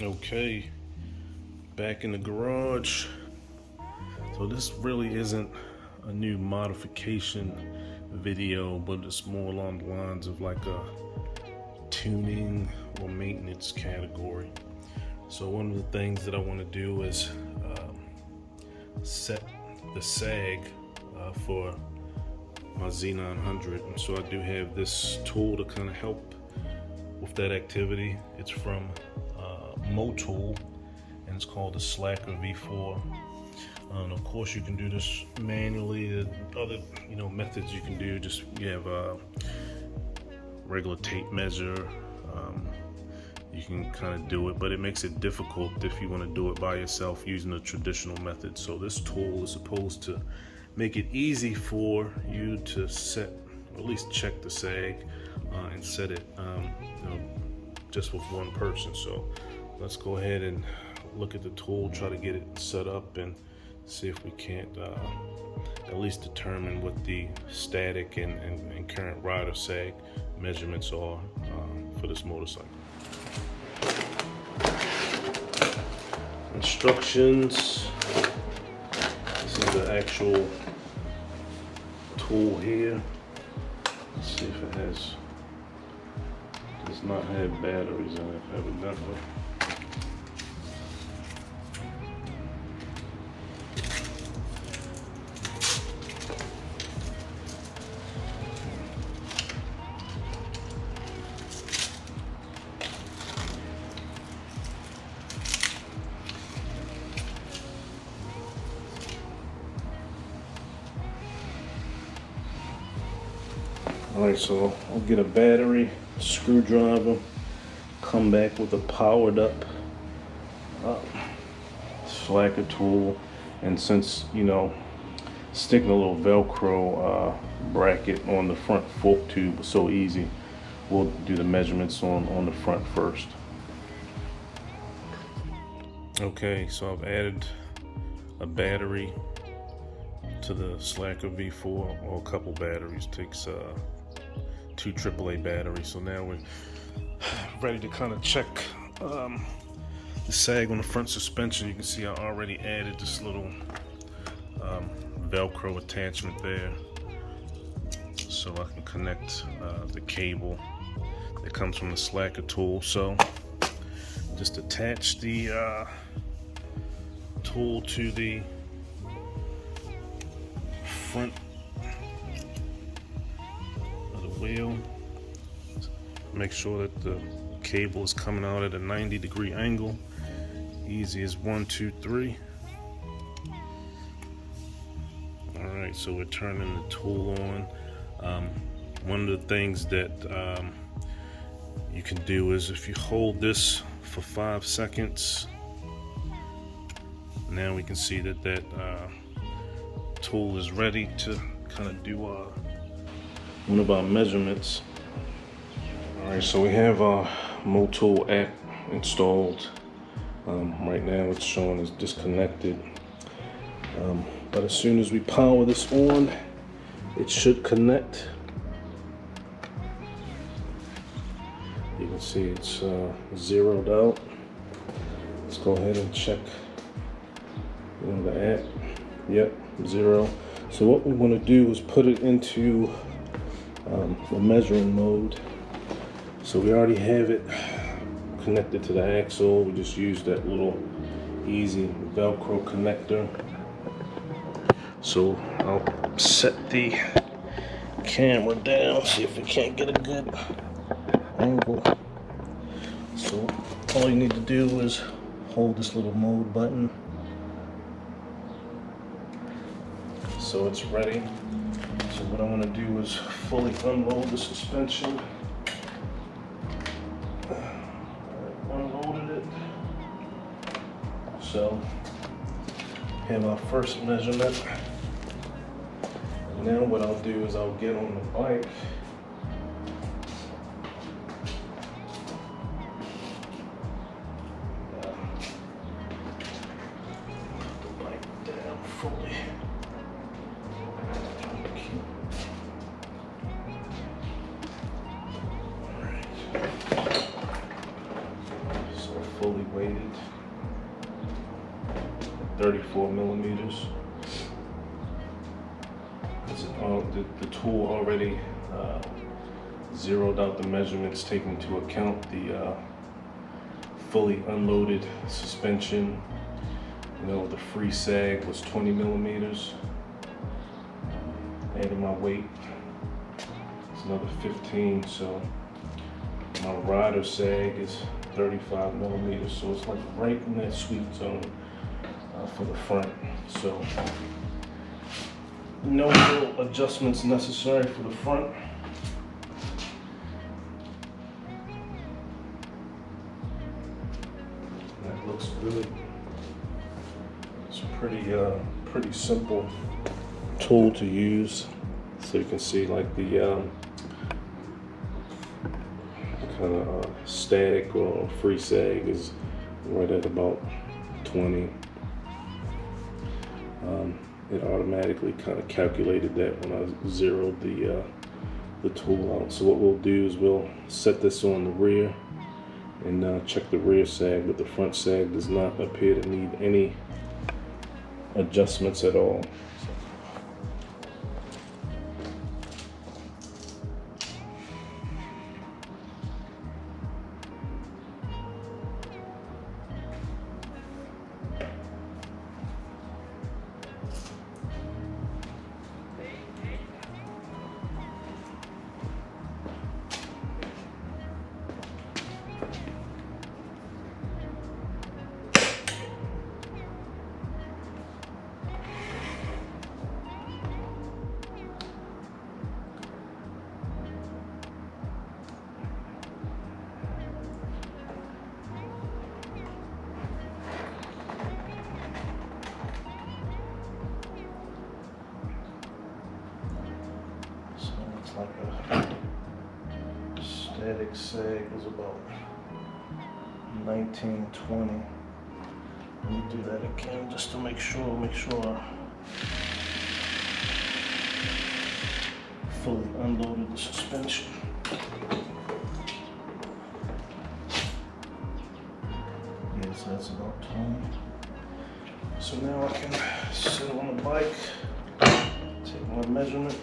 Okay, back in the garage. So this really isn't a new modification video, but it's more along the lines of like a tuning or maintenance category. So one of the things that I want to do is set the sag for my Z900, and so I do have this tool to kind of help with that activity. It's from motool, and it's called the Slacker V4. Of course, you can do this manually. The other, methods you can do. Just you have a regular tape measure. You can kind of do it, but it makes it difficult if you want to do it by yourself using the traditional method. So this tool is supposed to make it easy for you to set, or at least check the sag and set it, just with one person. So let's go ahead and look at the tool, try to get it set up, and see if we can't at least determine what the static and current rider sag measurements are for this motorcycle. Instructions. This is the actual tool here. Let's see if it does not have batteries in it, evidently. Alright, so I'll get a battery, screwdriver, come back with a powered up slacker tool, and since sticking a little Velcro bracket on the front fork tube was so easy, we'll do the measurements on the front first. Okay, so I've added a battery to the Slacker V4, or a couple batteries. Takes 2 AAA batteries. So now we're ready to kind of check the sag on the front suspension. You can see I already added this little Velcro attachment there, so I can connect the cable that comes from the Slacker tool. So just attach the tool to the front of the wheel. Make sure that the cable is coming out at a 90-degree angle. Easy as 1, 2, 3. Alright, so we're turning the tool on. One of the things that you can do is if you hold this for 5 seconds, now we can see that tool is ready to kind of do one of our measurements. Alright, so we have our motool app installed. Right now it's showing as disconnected, but as soon as we power this on, it should connect. You can see it's zeroed out. Let's go ahead and check the app. Yep, 0. So what we want to do is put it into the measuring mode. So we already have it connected to the axle. We just use that little easy Velcro connector. So I'll set the camera down, see if we can't get a good angle. So all you need to do is hold this little mode button, so it's ready. So what I'm going to do is fully unload the suspension. Unloaded it. So have our first measurement. Now what I'll do is I'll get on the bike. Put the bike down fully. Fully weighted. 34 millimeters. The tool already zeroed out the measurements, taking into account the fully unloaded suspension. You know, the free sag was 20 millimeters. Added my weight, it's another 15, so my rider sag is 35 millimeters, so it's like right in that sweet zone for the front. So no real adjustments necessary for the front. That looks good. It's pretty simple tool to use. So you can see like the kind of static or free sag is right at about 20. It automatically kind of calculated that when I zeroed the tool out. So what we'll do is we'll set this on the rear and check the rear sag, but the front sag does not appear to need any adjustments at all. Like a static sag was about 1920. Let me do that again just to make sure I fully unloaded the suspension. Yes, that's about 20. So now I can sit on the bike, take my measurement.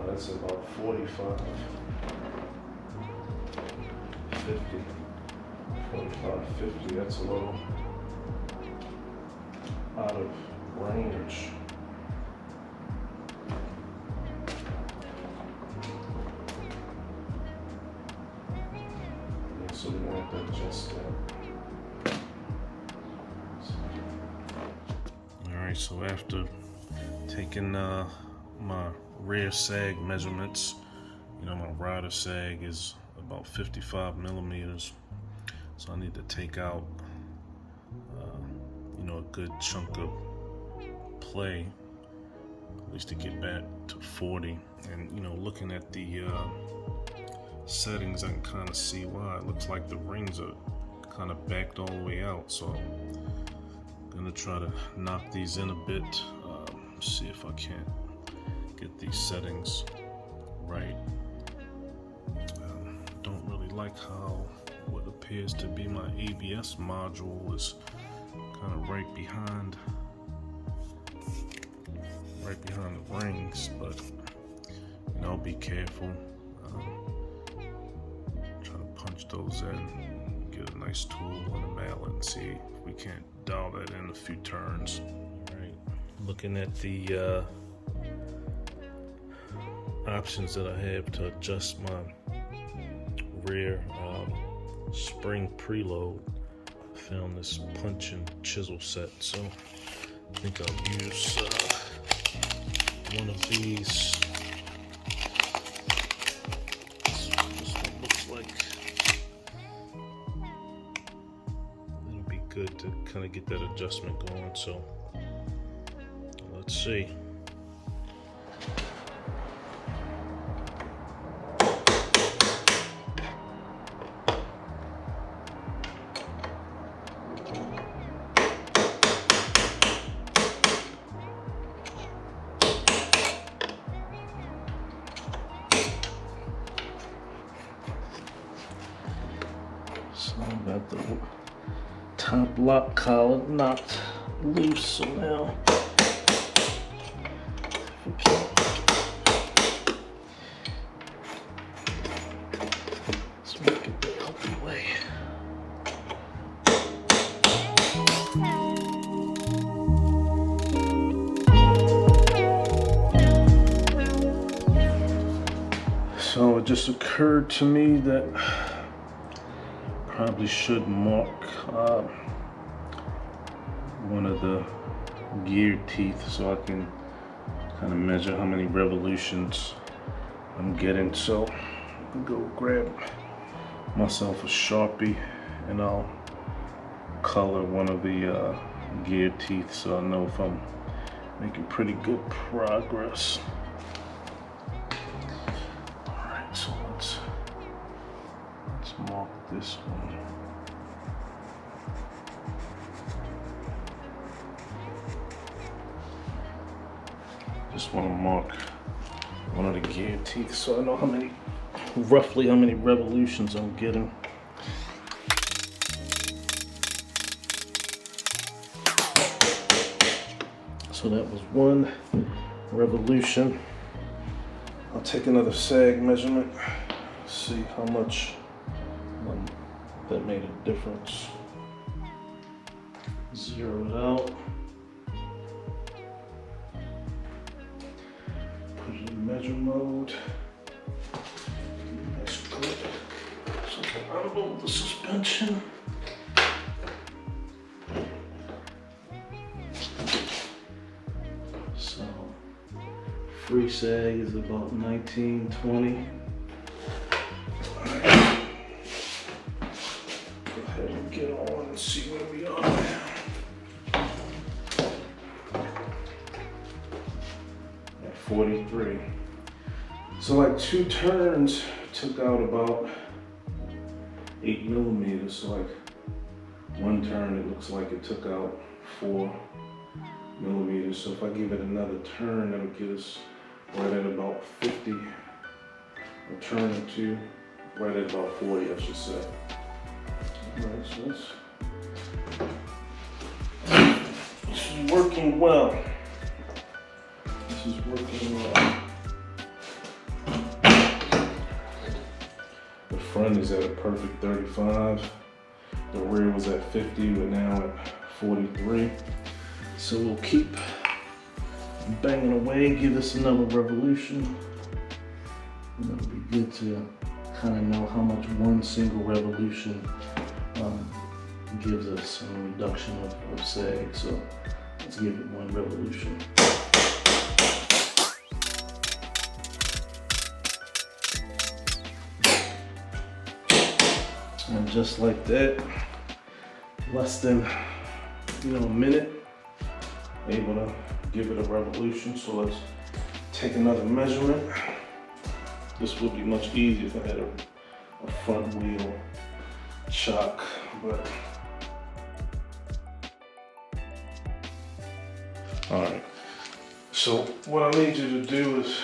That's about 45, 50, 45, 50. That's a little out of range. Yeah, so we're going to have to adjust that. Alright, so after taking my rear sag measurements, you know, my rider sag is about 55 millimeters, so I need to take out you know, a good chunk of play, at least to get back to 40. And you know, looking at the settings, I can kind of see why. It looks like the rings are kind of backed all the way out, so I'm gonna try to knock these in a bit, see if I can't get these settings right. Don't really like how what appears to be my ABS module is kind of right behind the rings, but you know, be careful. Try to punch those in, get a nice tool and a mallet and see if we can't dial that in a few turns. All right, looking at the options that I have to adjust my rear spring preload. I found this punch and chisel set, so I think I'll use one of these. This one looks like it'll be good to kind of get that adjustment going, so let's see. the top lock collar knocked loose, so now let's make it the healthy way. So it just occurred to me that probably should mark one of the gear teeth so I can kind of measure how many revolutions I'm getting. So I'll go grab myself a Sharpie and I'll color one of the gear teeth so I know if I'm making pretty good progress. Alright, so let's mark this one. Just want to mark one of the gear teeth so I know roughly how many revolutions I'm getting. So that was 1 revolution. I'll take another sag measurement, see how much that made a difference. Zero it out. Put it in measure mode. Nice grip. So I'll unload the suspension. So free sag is about 19-20. Go ahead and get on and see where we are now. At 43. So like 2 turns took out about 8 millimeters. So like 1 turn, it looks like it took out 4 millimeters. So if I give it another turn, that'll get us right at about 50. A turn or 2, right at about 40, I should say. Alright, so this is working well. This is working well. The front is at a perfect 35. The rear was at 50, we're now at 43. So we'll keep banging away, give this another revolution. And it'll be good to kind of know how much one single revolution gives us a reduction of sag. So let's give it 1 revolution. And just like that, less than a minute, able to give it a revolution. So let's take another measurement. This would be much easier if I had a front wheel chock, but all right. So what I need you to do is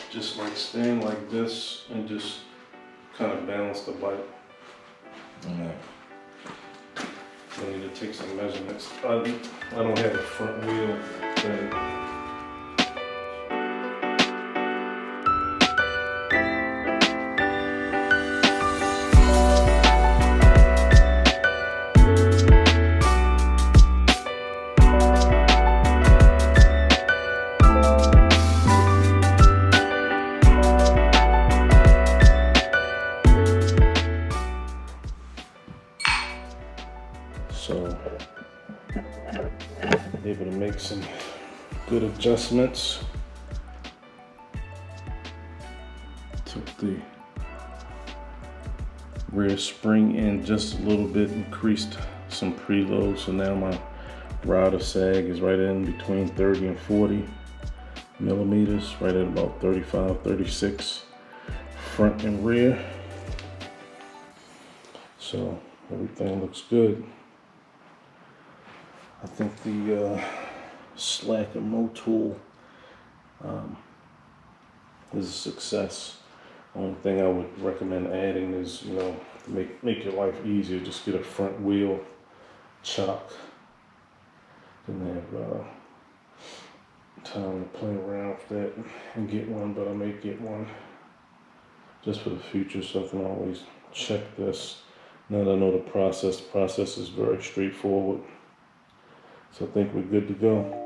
just like stand like this and just kind of balance the bike. Okay. I need to take some measurements. I don't have a front wheel thing. So, able to make some good adjustments. Took the rear spring in just a little bit, increased some preload, so now my rod of sag is right in between 30 and 40 millimeters, right at about 35, 36 front and rear. So everything looks good. I think the Slacker motool is a success. Only thing I would recommend adding is, you know, to make your life easier, just get a front wheel chock. Didn't have time to play around with that and get one, but I may get one just for the future, so I can always check this. Now that I know the process is very straightforward. So I think we're good to go.